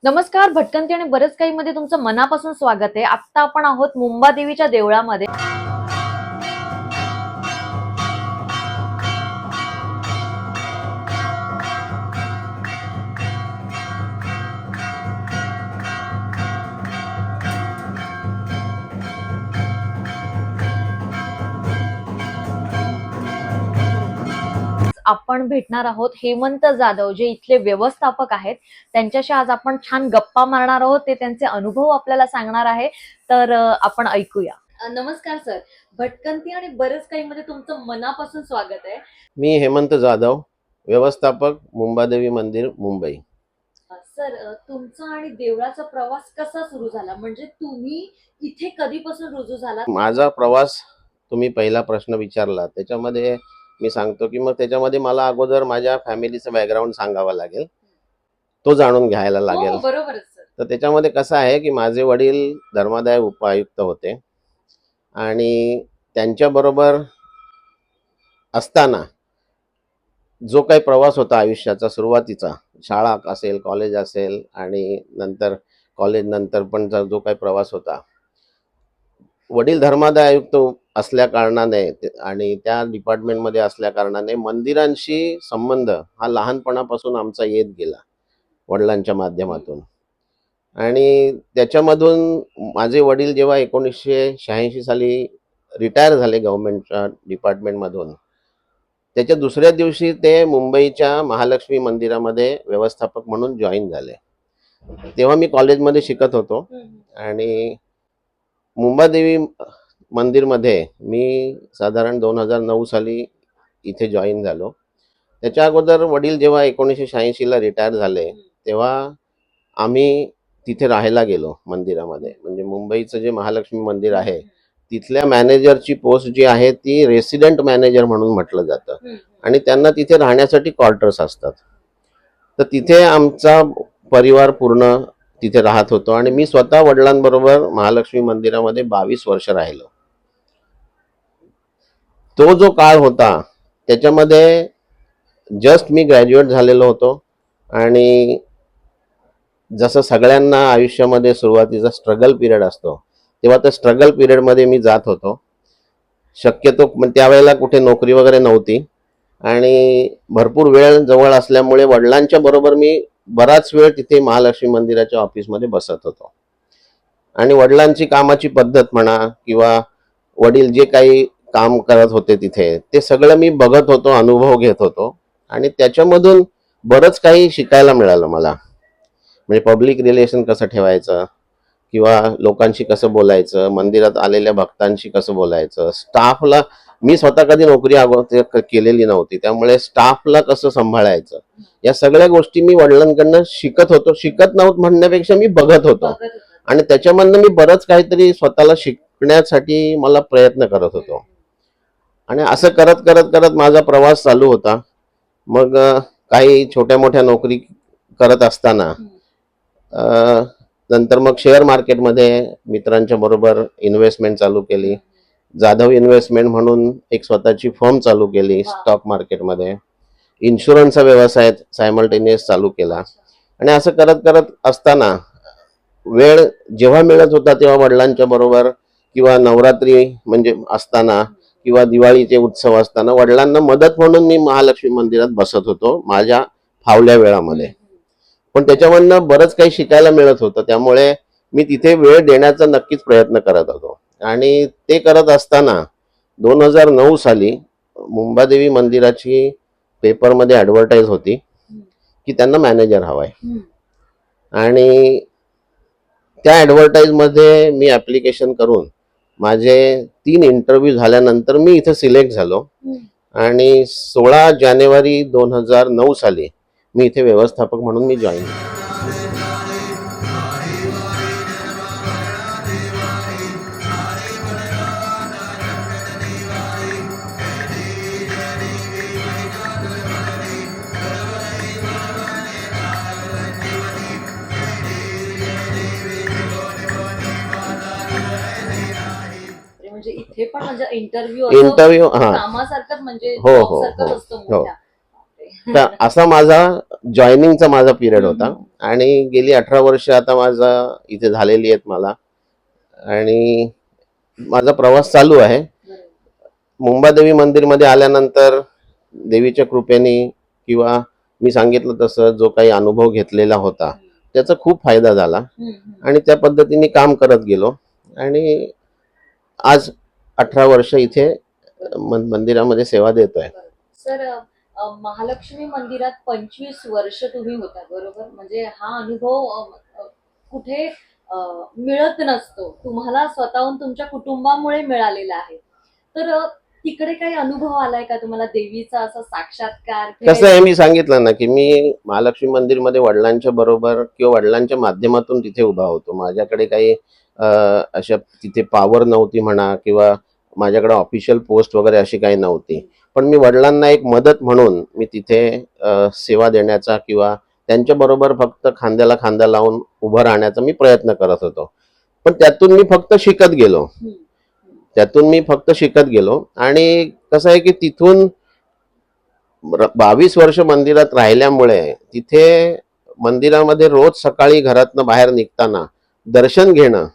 नमस्कार. भटकंती आणि बरंच काही मध्ये तुमचं मनापासून स्वागत आहे. आता आपण आहोत मुंबादेवीच्या देवळामध्ये. आपण भेटणार आहोत हेमंत जाधव, जे इथले व्यवस्थापक आहेत. त्यांच्याशी आज आपण छान गप्पा मारणार आहोत. ते त्यांचे अनुभव आपल्याला सांगणार आहे. तर आपण ऐकूया. नमस्कार सर. भटकंती आणि बरंच काही मध्ये तुमचं मनापासून स्वागत आहे. मी हेमंत जाधव, व्यवस्थापक मुंबादेवी मंदिर, मुंबई. सर, तुमचा आणि देवळाचा प्रवास कसा सुरू झाला? म्हणजे तुम्ही इथे कधीपासून रुजू झाला? माझा प्रवास तुम्ही पहिला प्रश्न विचारला त्याच्यामध्ये मी सांगतो की मग त्याच्यामध्ये मला अगोदर माझ्या फॅमिलीचं बॅकग्राऊंड सांगावा लागेल, तो जाणून घ्यायला लागेल. बरोबर सर. तर त्याच्यामध्ये कसं आहे की माझे वडील धर्मादाय उपायुक्त होते आणि त्यांच्याबरोबर असताना जो काही प्रवास होता आयुष्याचा सुरुवातीचा, शाळा असेल, कॉलेज असेल आणि नंतर कॉलेज नंतर पण जो काही प्रवास होता, वडील धर्मादाय आयुक्त असल्या कारणाने आणि त्या डिपार्टमेंटमध्ये असल्या कारणाने मंदिरांशी संबंध हा लहानपणापासून आमचा येत गेला वडिलांच्या माध्यमातून. आणि त्याच्यामधून माझे वडील जेव्हा 1986 साली रिटायर झाले गव्हर्नमेंटच्या डिपार्टमेंटमधून, त्याच्या दुसऱ्या दिवशी ते मुंबईच्या महालक्ष्मी मंदिरामध्ये व्यवस्थापक म्हणून जॉईन झाले. तेव्हा मी कॉलेजमध्ये शिकत होतो आणि मुंबादेवी मंदिरमध्ये मी साधारण 2009 साली इथे जॉईन झालो. त्याच्या अगोदर वडील जेव्हा 1986ला रिटायर झाले तेव्हा आम्ही तिथे राहायला गेलो मंदिरामध्ये. म्हणजे मुंबईचं जे महालक्ष्मी मंदिर आहे तिथल्या मॅनेजरची पोस्ट जी आहे ती रेसिडेंट मॅनेजर म्हणून म्हटलं जातं आणि त्यांना तिथे राहण्यासाठी क्वार्टर्स असतात. तर तिथे आमचा परिवार पूर्ण तिथे राहत होतो आणि मी स्वतः वडिलांबरोबर महालक्ष्मी मंदिरामध्ये 22 वर्ष राहिलो. तो जो काळ होता त्याच्यामध्ये जस्ट मी ग्रॅज्युएट झालेलो होतो आणि जसं सगळ्यांना आयुष्यामध्ये सुरुवातीचा स्ट्रगल पिरियड असतो तेव्हा त्या स्ट्रगल पिरियडमध्ये मी जात होतो. शक्यतो त्यावेळेला कुठे नोकरी वगैरे नव्हती आणि भरपूर वेळ जवळ असल्यामुळे वडिलांच्या बरोबर मी बराच वेळ तिथे महालक्ष्मी मंदिराच्या ऑफिसमध्ये बसत होतो आणि वडिलांची कामाची पद्धत म्हणा किंवा वडील जे काही काम करत होते तिथे ते सगळं मी बघत होतो, अनुभव घेत होतो आणि त्याच्यामधून बरंच काही शिकायला मिळालं मला. म्हणजे पब्लिक रिलेशन कसं ठेवायचं किंवा लोकांशी कसं बोलायचं, मंदिरात आलेल्या भक्तांशी कसं बोलायचं, स्टाफला, मी स्वतः कधी नोकरी अगोदर केलेली नव्हती त्यामुळे स्टाफला कसं सांभाळायचं, या सगळ्या गोष्टी मी वडिलांकडनं शिकत होतो. शिकत नव्हतं म्हणण्यापेक्षा मी बघत होतो आणि त्याच्यामधनं मी बरंच काहीतरी स्वतःला शिकण्यासाठी मला प्रयत्न करत होतो आणि असं करत करत करत माझा प्रवास चालू होता. मग काही छोट्या मोठ्या नोकरी करत असताना नंतर मग शेअर मार्केटमध्ये मित्रांच्या बरोबर इन्व्हेस्टमेंट चालू केली. जाधव इन्व्हेस्टमेंट म्हणून एक स्वतःची फर्म चालू केली स्टॉक मार्केटमध्ये. इन्शुरन्सचा व्यवसाय सायमल्टेनियस चालू केला आणि असं करत करत असताना वेळ जेव्हा मिळत होता तेव्हा वडिलांच्या बरोबर किंवा नवरात्री म्हणजे असताना किंवा दिवाळीचे उत्सव असताना वडिलांना मदत म्हणून मी महालक्ष्मी मंदिरात बसत होतो माझ्या फावल्या वेळामध्ये. पण त्याच्यामधनं बरंच काही शिकायला मिळत होतं त्यामुळे मी तिथे वेळ देण्याचा नक्कीच प्रयत्न करत होतो. आणि ते करत असताना 2009 साली मुंबादेवी मंदिराची पेपरमध्ये ॲडव्हर्टाईज होती की त्यांना मॅनेजर हवाय आणि त्या ॲडव्हर्टाईजमध्ये मी ॲप्लिकेशन करून माझे 3 इंटरव्ह्यू झाल्यानंतर मी इथे सिलेक्ट झालो आणि 16 जानेवारी 2009 साली मी इथे व्यवस्थापक म्हणून मी जॉईन झालो. म्हणजे इथे पण म्हणजे इंटरव्ह्यू हा कामासारखं म्हणजे हो हो जॉबसारखंच हो असतं हो. मोठ्या. तर असा माझा जॉईनिंगचा माझा पिरियड होता. आणि गेली 18 वर्ष आता माझा इथे झालेली आहेत मला, आणि माझा प्रवास चालू आहे. मुंबादेवी मंदिरमध्ये आल्यानंतर देवीच्या कृपेने किंवा मी सांगितलं तसं जो काही अनुभव घेतलेला होता त्याचा खूप फायदा झाला, आणि त्या पद्धतीने काम करत गेलो. आणि आज 18 वर्ष इथे मंदिरामध्ये सेवा देतोय. सर, महालक्ष्मी मंदिरात 25 वर्ष तुम्ही होता, बरोबर? म्हणजे हा अनुभव कुठे मिळत नसतो, तुम्हाला स्वतःहून तुमच्या कुटुंबामुळे मिळालेला आहे. तर तिकडे काही अनुभव आलाय का तुम्हाला देवीचा असा साक्षात्कार? कसं आहे, मी सांगितलं ना की मी महालक्ष्मी मंदिरमध्ये वडिलांच्या बरोबर किंवा वडिलांच्या माध्यमातून तिथे उभा होतो. माझ्याकडे काही अशा तिथे पॉवर नव्हती म्हणा, किंवा माझ्याकडे ऑफिशियल पोस्ट वगैरे अशी काही नव्हती. पण मी वडिलांना एक मदत म्हणून मी तिथे सेवा देण्याचा किंवा त्यांच्या बरोबर फक्त खांद्याला खांदा लावून उभं राहण्याचा मी प्रयत्न करत होतो. पण त्यातून मी फक्त शिकत गेलो. आणि कसं आहे की तिथून 22 वर्ष मंदिरात राहिल्यामुळे तिथे मंदिरामध्ये रोज सकाळी घरातनं बाहेर निघताना दर्शन घेणं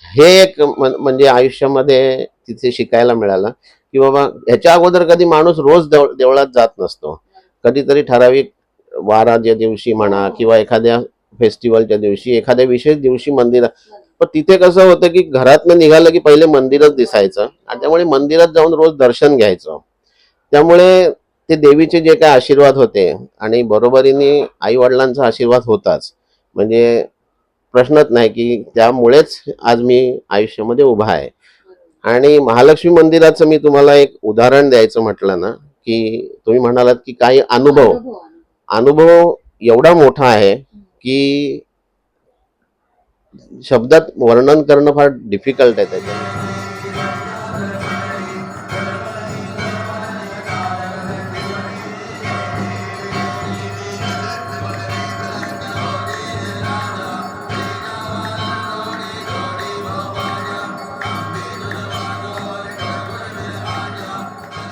हे एक म्हणजे आयुष्यामध्ये तिथे शिकायला मिळालं की बाबा ह्याच्या अगोदर कधी माणूस रोज देवळात जात नसतो. कधीतरी ठराविक वाराच्या दिवशी म्हणा किंवा एखाद्या फेस्टिवलच्या दिवशी, एखाद्या विशेष दिवशी मंदिरात. पण तिथे कसं होतं की घरातनं निघालं की पहिले मंदिरच दिसायचं, आणि त्यामुळे मंदिरात जाऊन रोज दर्शन घ्यायचं. त्यामुळे ते देवीचे जे काय आशीर्वाद होते, आणि बरोबरीने आई वडिलांचा आशीर्वाद होताच, म्हणजे प्रश्नच नाही की त्यामुळेच आज मी आयुष्यामध्ये उभा आहे. आणि महालक्ष्मी मंदिराचं मी तुम्हाला एक उदाहरण द्यायचं म्हटलं ना, की तुम्ही म्हणालात की काही अनुभव एवढा मोठा आहे की शब्दात वर्णन करणं फार डिफिकल्ट आहे त्याच्यात.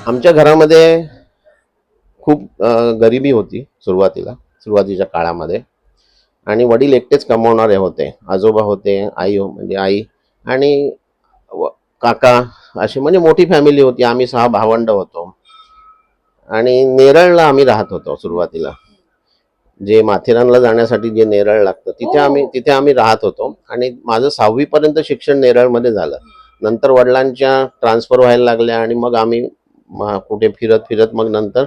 आमच्या घरामध्ये खूप गरिबी होती सुरुवातीच्या काळामध्ये, आणि वडील एकटेच कमावणारे होते. आजोबा होते, आई म्हणजे आई आणि काका, अशी म्हणजे मोठी फॅमिली होती. आम्ही 6 भावंड होतो, आणि नेरळला आम्ही राहत होतो सुरुवातीला. जे माथेरानला जाण्यासाठी जे नेरळ लागतं तिथे आम्ही राहत होतो. आणि माझं 6वी पर्यंत शिक्षण नेरळमध्ये झालं. नंतर वडिलांच्या ट्रान्सफर व्हायला लागल्या, आणि मग आम्ही कुठे फिरत फिरत मग नंतर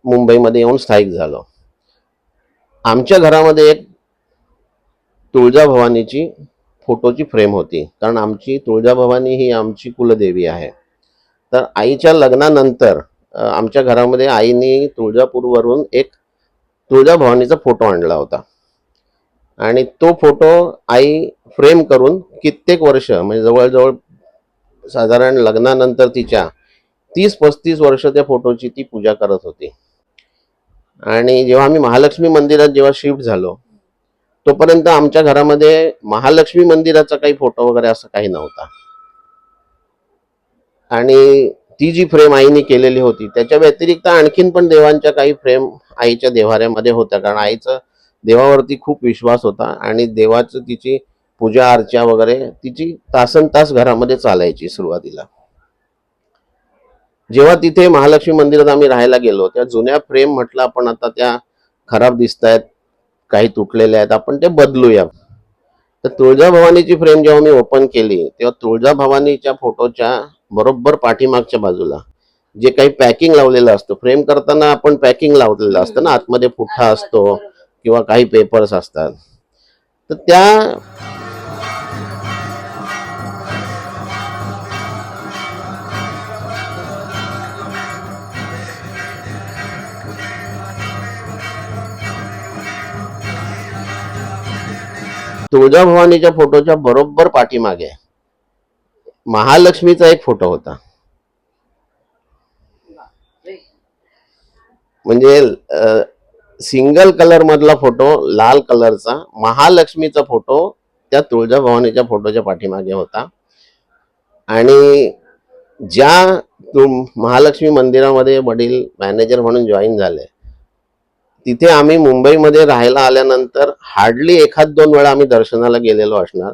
मुंबईमध्ये येऊन स्थायिक झालो. आमच्या घरामध्ये एक तुळजाभवानीची फोटोची फ्रेम होती, कारण आमची तुळजाभवानी ही आमची कुलदेवी आहे. तर आईच्या लग्नानंतर आमच्या घरामध्ये आईने तुळजापूरवरून एक तुळजाभवानीचा फोटो आणला होता, आणि तो फोटो आई फ्रेम करून कित्येक वर्ष, म्हणजे जवळजवळ साधारण लग्नानंतर तिच्या 30-35 वर्ष त्या फोटोची ती पूजा करत होती. आणि जेव्हा आम्ही महालक्ष्मी मंदिरात जेव्हा शिफ्ट झालो, तोपर्यंत आमच्या घरामध्ये महालक्ष्मी मंदिराचा काही फोटो वगैरे असं काही नव्हता. आणि ती जी फ्रेम आईने केलेली होती त्याच्या व्यतिरिक्त आणखीन पण देवांच्या काही फ्रेम आईच्या देव्हाऱ्यामध्ये होत्या, कारण आईचं देवावरती खूप विश्वास होता, आणि देवाचं तिची पूजा अर्चा वगैरे तिची तासन तास घरामध्ये चालायची सुरुवातीला. जेव्हा तिथे महालक्ष्मी मंदिरात आम्ही राहायला गेलो, त्या जुन्या फ्रेम म्हटलं आपण आता त्या खराब दिसत आहेत, काही तुटलेल्या आहेत, आपण ते बदलूया. तर तुळजाभवानीची फ्रेम जेव्हा मी ओपन केली तेव्हा तुळजाभवानीच्या फोटोच्या बरोबर पाठीमागच्या बाजूला जे काही पॅकिंग लावलेलं असतं, फ्रेम करताना आपण पॅकिंग लावलेलं असतं ना, आतमध्ये पुठ्ठा असतो किंवा काही पेपर्स असतात, तर त्या तुळजाभवानीच्या फोटोच्या बरोबर पाठीमागे महालक्ष्मीचा एक फोटो होता. म्हणजे सिंगल कलर मधला फोटो, लाल कलरचा महालक्ष्मीचा फोटो त्या तुळजाभवानीच्या फोटोच्या पाठीमागे होता. आणि ज्या महालक्ष्मी मंदिरामध्ये वडील मॅनेजर म्हणून जॉईन झाले, तिथे आम्ही मुंबईमध्ये राहायला आल्यानंतर हार्डली एखाद दोन वेळा आम्ही दर्शनाला गेलेलो असणार,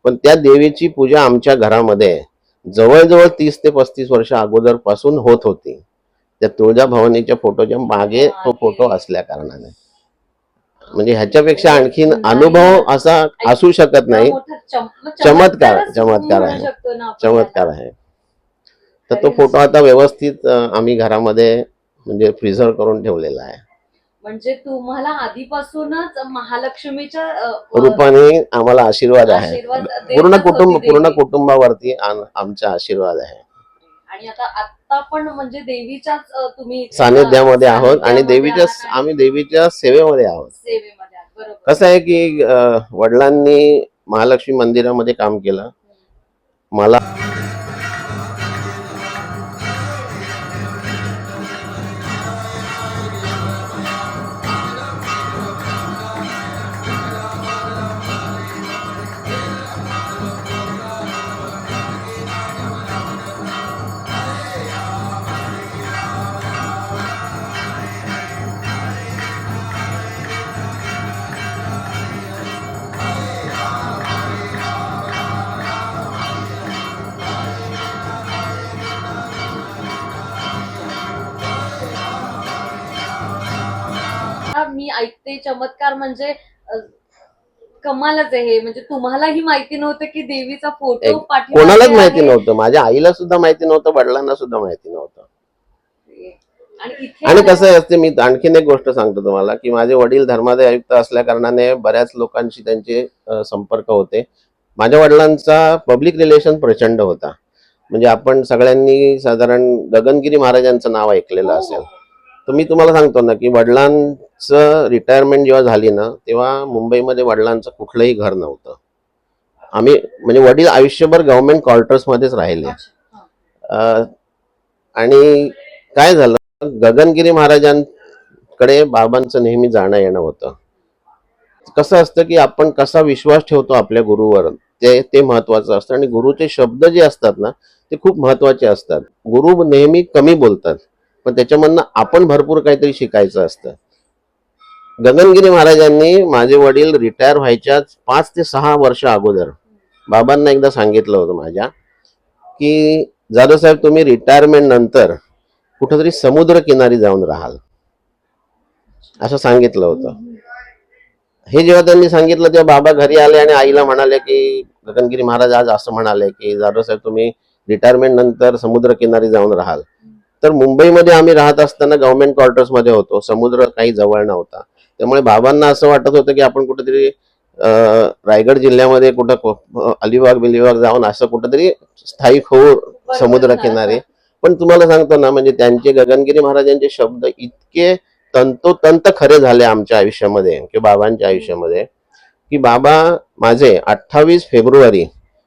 पण त्या देवीची पूजा आमच्या घरामध्ये जवळजवळ 30 ते 35 वर्ष अगोदर पासून होत होती. त्या तुळजाभवानीच्या फोटोच्या मागे तो फोटो असल्या कारणाने, म्हणजे ह्याच्यापेक्षा आणखीन अनुभव असा असू शकत नाही. चमत्कार आहे. चमत्कार आहे. तर तो फोटो आता व्यवस्थित आम्ही घरामध्ये म्हणजे प्रिझर्व करून ठेवलेला आहे. म्हणजे तुम्हाला आधीपासूनच महालक्ष्मीच्या रूपाने आम्हाला आशीर्वाद आहे. आशीर्वाद पूर्ण कुटुंबावरती आमचा आशीर्वाद आहे. आणि आता पण म्हणजे देवीच्याच तुम्ही सानिध्यामध्ये आहोत आणि आम्ही देवीच्या सेवेमध्ये आहोत. बरोबर. कसं आहे की वडिलांनी महालक्ष्मी मंदिरामध्ये काम केलं. मला मी ऐकते चमत्कार म्हणजे कमालच आहे हे. म्हणजे तुम्हालाही माहिती नव्हतं की देवीचा फोटो कोणालाच माहिती नव्हतं. माझ्या आईला सुद्धा माहिती नव्हतं, वडिलांना सुद्धा माहिती नव्हतं. आणि कसं असते, मी आणखीन एक गोष्ट सांगतो तुम्हाला की माझे वडील धर्मादाय आयुक्त असल्या कारणाने बऱ्याच लोकांशी त्यांचे संपर्क होते. माझ्या वडिलांचा पब्लिक रिलेशन प्रचंड होता. म्हणजे आपण सगळ्यांनी साधारण गगनगिरी महाराजांचं नाव ऐकलेलं असेल. तर मी तुम्हाला सांगतो ना की वडिलांचं रिटायरमेंट जेव्हा झाली ना, तेव्हा मुंबईमध्ये वडिलांचं कुठलंही घर नव्हतं. आम्ही म्हणजे वडील आयुष्यभर गव्हर्नमेंट क्वार्टर्स मध्येच राहिले. आणि काय झालं, गगनगिरी महाराजांकडे बाबांचं नेहमी जाणं येणं होतं. कसं असतं की आपण कसा विश्वास ठेवतो आपल्या गुरुवर, ते महत्वाचं असतं. आणि गुरुचे शब्द जे असतात ना, ते खूप महत्वाचे असतात. गुरु नेहमी कमी बोलतात, पण त्याच्यामधनं आपण भरपूर काहीतरी शिकायचं असतं. गगनगिरी महाराजांनी माझे वडील रिटायर व्हायच्या 5 ते 6 वर्ष अगोदर बाबांना एकदा सांगितलं होतं माझ्या की जाधव साहेब, तुम्ही रिटायरमेंट नंतर कुठेतरी समुद्र किनारी जाऊन राहाल, असं सांगितलं होतं. हे जेव्हा त्यांनी सांगितलं तेव्हा बाबा घरी आले आणि आईला म्हणाले की गगनगिरी महाराज आज असं म्हणाले की जाधव साहेब, तुम्ही रिटायरमेंट नंतर समुद्र किनारी जाऊन राहाल. तर मुंबईमध्ये आम्ही राहत असताना गव्हर्नमेंट क्वार्टर्स मध्ये होतो, समुद्र काही जवळ नव्हता. त्यामुळे बाबांना असं वाटत होतं की आपण कुठेतरी रायगड जिल्ह्यामध्ये कुठं अलिबाग जाऊन असं कुठेतरी स्थायिक होऊ समुद्र किनारी. पण तुम्हाला सांगतो ना, म्हणजे त्यांचे गगनगिरी महाराजांचे शब्द इतके तंतोतंत खरे झाले आमच्या आयुष्यामध्ये किंवा बाबांच्या आयुष्यामध्ये की बाबा माझे 28 फेब्रुवारी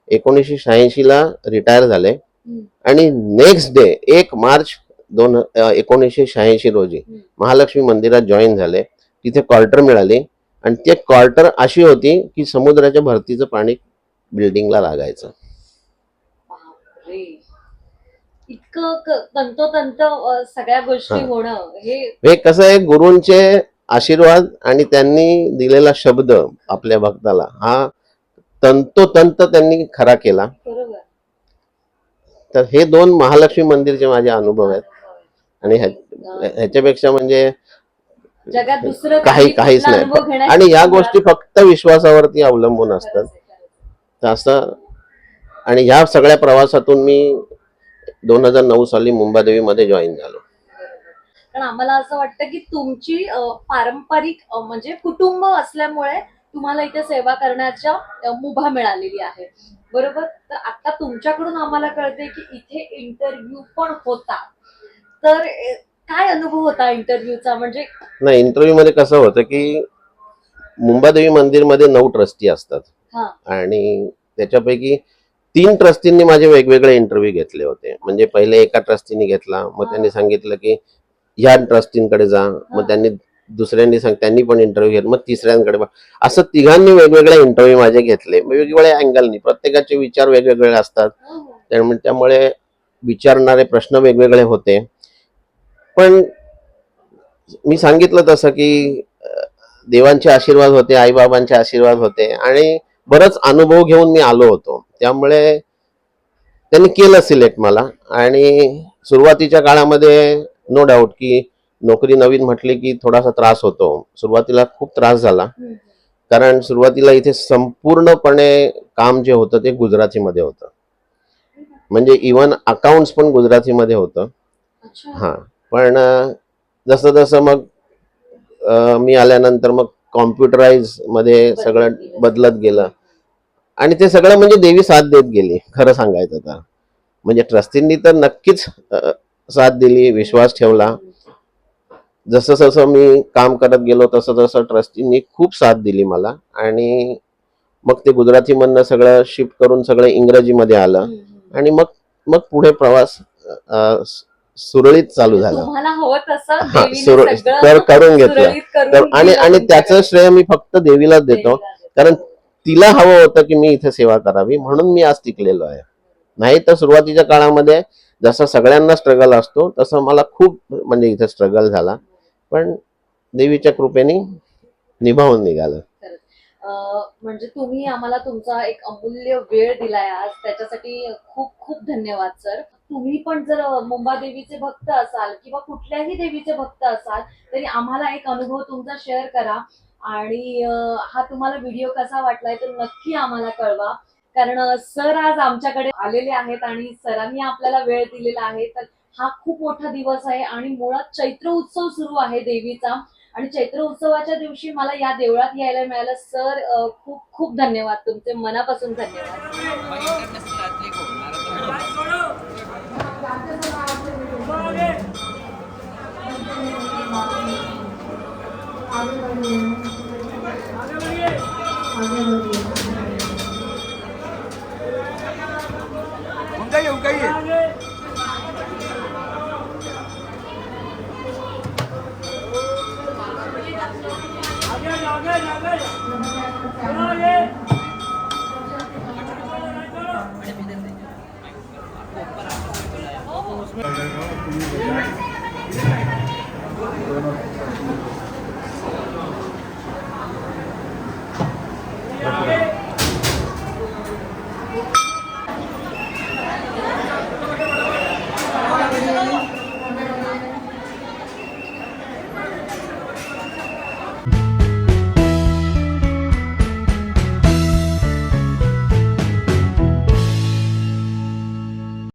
1986 ला रिटायर झाले आणि नेक्स्ट डे 1 मार्च 1986 रोजी महालक्ष्मी मंदिरात जॉईन झाले. तिथे क्वार्टर मिळाली आणि ते क्वार्टर अशी होती की समुद्राच्या भरतीचं पाणी बिल्डिंगला लागायचं. इतकं तंतोतंत सगळ्या गोष्टी होणं हे कसं आहे, गुरूंचे आशीर्वाद आणि त्यांनी दिलेला शब्द आपल्या भक्ताला हा तंतोतंत त्यांनी खरा केला. बरोबर. तर हे 2 महालक्ष्मी मंदिरचे माझे अनुभव आहेत. आणि ह्याच्यापेक्षा म्हणजे जगात दुसरं काहीच नाही. आणि या गोष्टी फक्त विश्वासावरती अवलंबून असतात. असं आणि ह्या सगळ्या प्रवासातून मी 2009 साली मुंबादेवी मध्ये जॉईन झालो. कारण आम्हाला असं वाटतं की तुमची पारंपरिक म्हणजे कुटुंब असल्यामुळे तुम्हाला इथे सेवा करण्याच्या मुभा मिळालेली आहे. बरोबर. तर आता तुमच्याकडून आम्हाला कळते की इथे इंटरव्ह्यू पण होता. तर काय अनुभव होता इंटरव्ह्यूचा? म्हणजे नाही, इंटरव्ह्यू मध्ये कसं होतं की मुंबादेवी मंदिर मध्ये 9 ट्रस्टी असतात आणि त्याच्यापैकी 3 ट्रस्टींनी माझे वेगवेगळे इंटरव्ह्यू घेतले होते. म्हणजे पहिले एका ट्रस्टीने घेतला, मग त्यांनी सांगितलं की ह्या ट्रस्टींकडे जा, मग त्यांनी पण इंटरव्ह्यू घेतला, मग तिसऱ्यांकडे. असं तिघांनी वेगवेगळे इंटरव्ह्यू माझे घेतले, वेगवेगळ्या अँगलनी. प्रत्येकाचे विचार वेगवेगळे असतात, त्यामुळे विचारणारे प्रश्न वेगवेगळे होते. पण मी सांगितलं तसं की देवांचे आशीर्वाद होते, आईबाबांचे आशीर्वाद होते आणि बरंच अनुभव घेऊन मी आलो होतो. त्यामुळे त्यांनी केलं सिलेक्ट मला. आणि सुरुवातीच्या काळामध्ये नो डाऊट की नोकरी नवीन म्हटली की थोडासा त्रास होतो. सुरुवातीला खूप त्रास झाला, कारण सुरुवातीला इथे संपूर्णपणे काम जे होतं ते गुजरातीमध्ये होतं. म्हणजे इवन अकाउंट्स पण गुजरातीमध्ये होतं. हां, पण जसं जसं मग मी आल्यानंतर मग कॉम्प्युटराइज मध्ये सगळं बदलत गेलं आणि ते सगळं म्हणजे देवी साथ देत गेली खरं सांगायचं तर. म्हणजे ट्रस्टींनी तर नक्कीच साथ दिली, विश्वास ठेवला. जसं जसं मी काम करत गेलो तसं तसं ट्रस्टींनी खूप साथ दिली मला. आणि मग ते गुजरातीमधनं सगळं शिफ्ट करून सगळं इंग्रजीमध्ये आलं आणि मग मग पुढे प्रवास सुरळीत चालू झाला. तुम्हाला हवं तसं हा, देवीने सगळं करून घेतलं. सुरळीत करून तर आणि दिलं आणि तुमच्याकडे. त्याचं श्रेय मी फक्त देवीलाच देतो, देवीला देतो. कारण तिला हवं होतं की मी इथे सेवा करावी म्हणून मी आज टिकलेलो आहे. नाही तर सुरुवातीच्या काळामध्ये जसं सगळ्यांना स्ट्रगल असतो तसं मला खूप म्हणजे इथे स्ट्रगल झाला, पण देवीच्या कृपेने निभावून निघालं. म्हणजे तुम्ही आम्हाला तुमचा एक अमूल्य वेळ दिलाय आज, त्याच्यासाठी खूप खूप धन्यवाद सर. तुम्ही पण जर मुंबादेवीचे भक्त असाल किंवा कुठल्याही देवीचे भक्त असाल तरी आम्हाला एक अनुभव तुमचा शेअर करा. आणि हा तुम्हाला व्हिडिओ कसा वाटलाय तर नक्की आम्हाला कळवा, कारण सर आज आमच्याकडे आलेले आहेत आणि सरांनी आपल्याला वेळ दिलेला आहे. तर हा खूप मोठा दिवस आहे आणि मुळात चैत्र उत्सव सुरू आहे देवीचा, आणि चैत्र उत्सवाच्या दिवशी मला या देवळात यायला मिळालं. सर खूप खूप धन्यवाद, तुमचे मनापासून धन्यवाद. उसमें